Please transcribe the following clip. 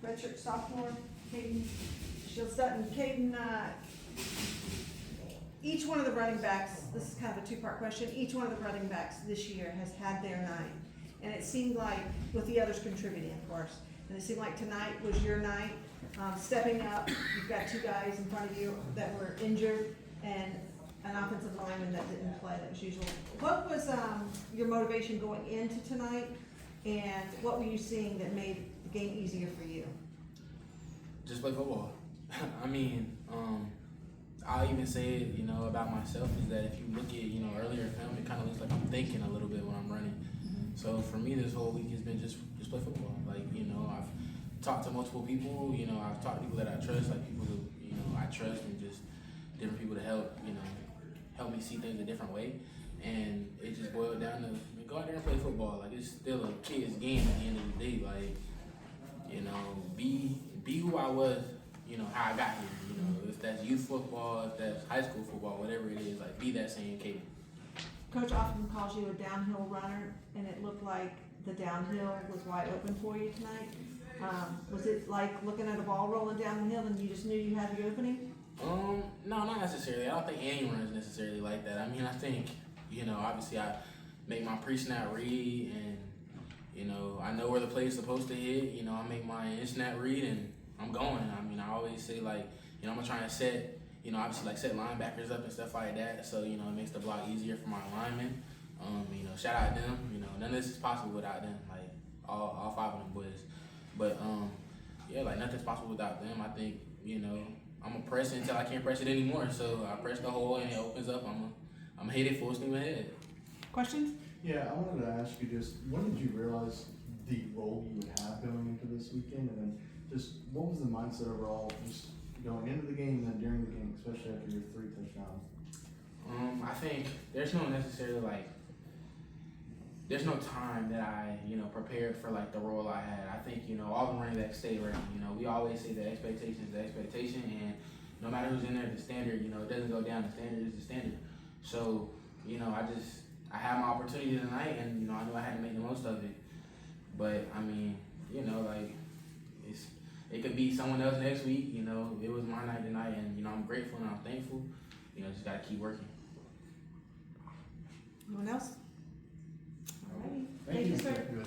redshirt sophomore, Kaden, Shields-Dutton. Kaden, each one of the running backs, this is kind of a two-part question, each one of the running backs this year has had their night. And it seemed like, with the others contributing, of course, and it seemed like tonight was your night, stepping up. You've got two guys in front of you that were injured, and an offensive lineman that didn't play, that was usual. What was your motivation going into tonight, and what were you seeing that made the game easier for you? Just play football. I mean, I'll even say it, about myself, is that if you look at, earlier film, it kind of looks like I'm thinking a little bit when I'm running. Mm-hmm. So for me, this whole week has been just play football. Like, I've talked to multiple people, I've talked to people that I trust, like people who, I trust, and just different people to help me see things a different way. And it just boiled down to go out there and play football. Like, it's still a kid's game at the end of the day. Like, be who I was, how I got here. If that's youth football, if that's high school football, whatever it is, like, be that same Kaden. Coach often calls you a downhill runner, and it looked like the downhill was wide open for you tonight. Was it like looking at a ball rolling down the hill and you just knew you had the opening? No, not necessarily. I don't think any run is necessarily like that. I mean, I think, obviously I make my pre-snap read, and, I know where the play is supposed to hit. I make my in-snap read, and I'm going. I mean, I always say, like, I'm going to try and set, obviously, like, set linebackers up and stuff like that. So, it makes the block easier for my linemen. Shout out them. None of this is possible without them, like, all five of them boys. But, yeah, like, nothing's possible without them. I think, I'm going to press it until I can't press it anymore. So I press the hole and it opens up. I'm hit it full steam ahead. Questions? Yeah, I wanted to ask you just, when did you realize the role you would have going into this weekend? And then just what was the mindset overall, just going into the game and then during the game, especially after your 3 touchdowns? I think there's no necessarily, like, there's no time that I, prepared for, like, the role I had. I think, all the running backs stay ready. We always say the expectation is the expectation, and no matter who's in there, the standard, it doesn't go down. The standard is the standard. So, I had my opportunity tonight, and, I knew I had to make the most of it. But, I mean, like, it could be someone else next week. It was my night tonight, and, I'm grateful and I'm thankful. Just got to keep working. Anyone else? All righty. Thank you, sir.